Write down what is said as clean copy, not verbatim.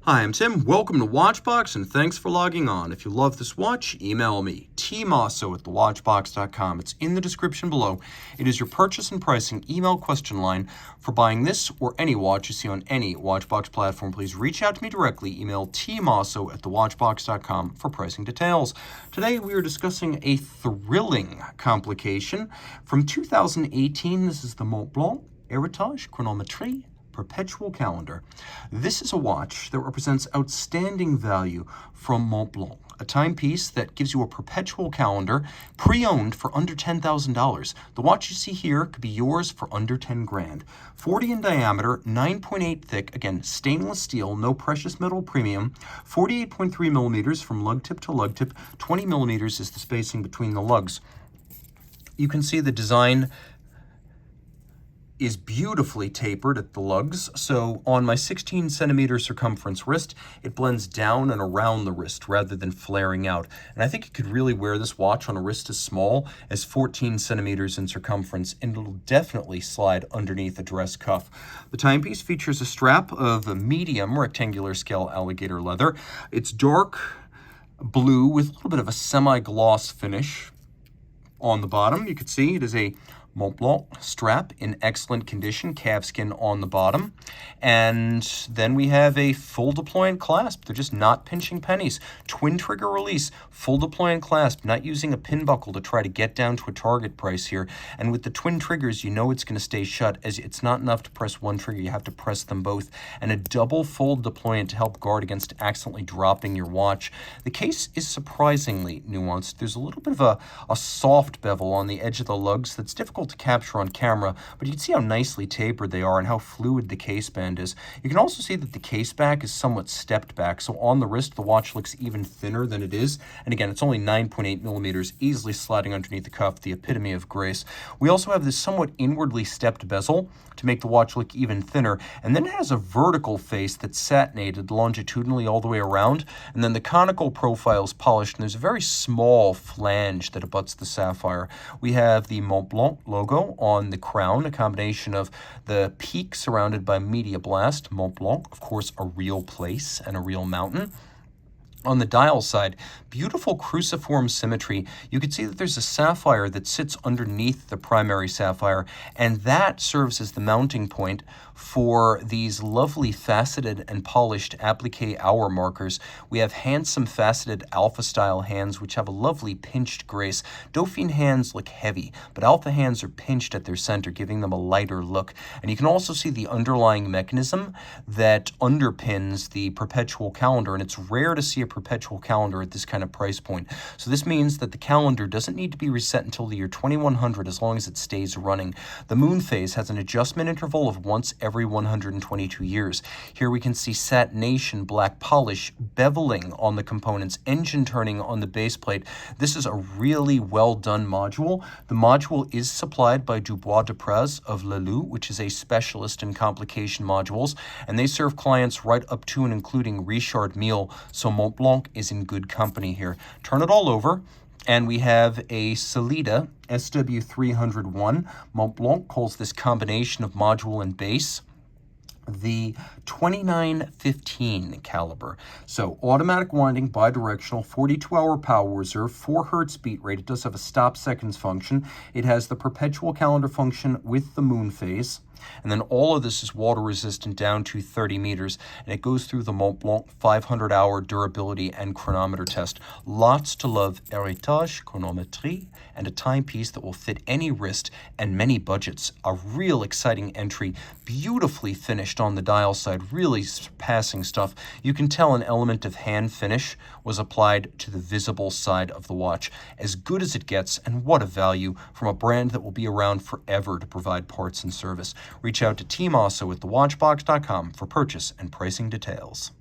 Hi, I'm Tim. Welcome to Watchbox, and thanks for logging on. If you love this watch, email me, tmosso@thewatchbox.com. It's in the description below. It is your purchase and pricing email question line for buying this or any watch you see on any Watchbox platform. Please reach out to me directly. Email tmosso@thewatchbox.com for pricing details. Today we are discussing a thrilling complication from 2018. This is the Montblanc Heritage Chronométrie Perpetual calendar. This is a watch that represents outstanding value from Montblanc, a timepiece that gives you a perpetual calendar pre-owned for under $10,000. The watch you see here could be yours for under 10 grand. 40 in diameter, 9.8 thick, again, stainless steel, no precious metal premium, 48.3 millimeters from lug tip to lug tip, 20 millimeters is the spacing between the lugs. You can see the design is beautifully tapered at the lugs. So on my 16 centimeter circumference wrist, it blends down and around the wrist rather than flaring out. And I think you could really wear this watch on a wrist as small as 14 centimeters in circumference, and it'll definitely slide underneath a dress cuff. The timepiece features a strap of a medium rectangular scale alligator leather. It's dark blue with a little bit of a semi-gloss finish on the bottom. You can see it is a Montblanc strap in excellent condition, calfskin on the bottom. And then we have a full deployant clasp. They're just not pinching pennies. Twin trigger release, full deployant clasp, not using a pin buckle to try to get down to a target price here. And with the twin triggers, you know it's going to stay shut, as it's not enough to press one trigger. You have to press them both. And a double fold deployant to help guard against accidentally dropping your watch. The case is surprisingly nuanced. There's a little bit of a soft bevel on the edge of the lugs that's difficult to capture on camera, but you can see how nicely tapered they are and how fluid the case band is. You can also see that the case back is somewhat stepped back, so on the wrist the watch looks even thinner than it is, and again it's only 9.8 millimeters, easily sliding underneath the cuff, the epitome of grace. We also have this somewhat inwardly stepped bezel to make the watch look even thinner, and then it has a vertical face that's satinated longitudinally all the way around, and then the conical profile is polished, and there's a very small flange that abuts the sapphire. We have the Montblanc logo on the crown, a combination of the peak surrounded by media blast, Montblanc, of course, a real place and a real mountain. On the dial side, beautiful cruciform symmetry. You can see that there's a sapphire that sits underneath the primary sapphire, and that serves as the mounting point for these lovely faceted and polished applique hour markers. We have handsome faceted alpha style hands which have a lovely pinched grace. Dauphine hands look heavy, but alpha hands are pinched at their center, giving them a lighter look. And you can also see the underlying mechanism that underpins the perpetual calendar, and it's rare to see a perpetual calendar at this kind of price point. So this means that the calendar doesn't need to be reset until the year 2100 as long as it stays running. The moon phase has an adjustment interval of once every 122 years. Here we can see satination, black polish, beveling on the components, engine turning on the base plate. This is a really well done module. The module is supplied by Dubois de Prez of Lelou, which is a specialist in complication modules, and they serve clients right up to and including Richard Mille, so Montblanc is in good company here. Turn it all over, and we have a Solida SW301. Montblanc calls this combination of module and base the 2915 caliber. So automatic winding, bidirectional, 42-hour power reserve, 4 hertz beat rate. It does have a stop seconds function. It has the perpetual calendar function with the moon phase. And then all of this is water resistant down to 30 meters, and it goes through the Montblanc 500-hour durability and chronometer test. Lots to love. Heritage, chronometrie, and a timepiece that will fit any wrist and many budgets. A real exciting entry, beautifully finished on the dial side, really surpassing stuff. You can tell an element of hand finish was applied to the visible side of the watch. As good as it gets, and what a value from a brand that will be around forever to provide parts and service. Reach out to Team Mosso at thewatchbox.com for purchase and pricing details.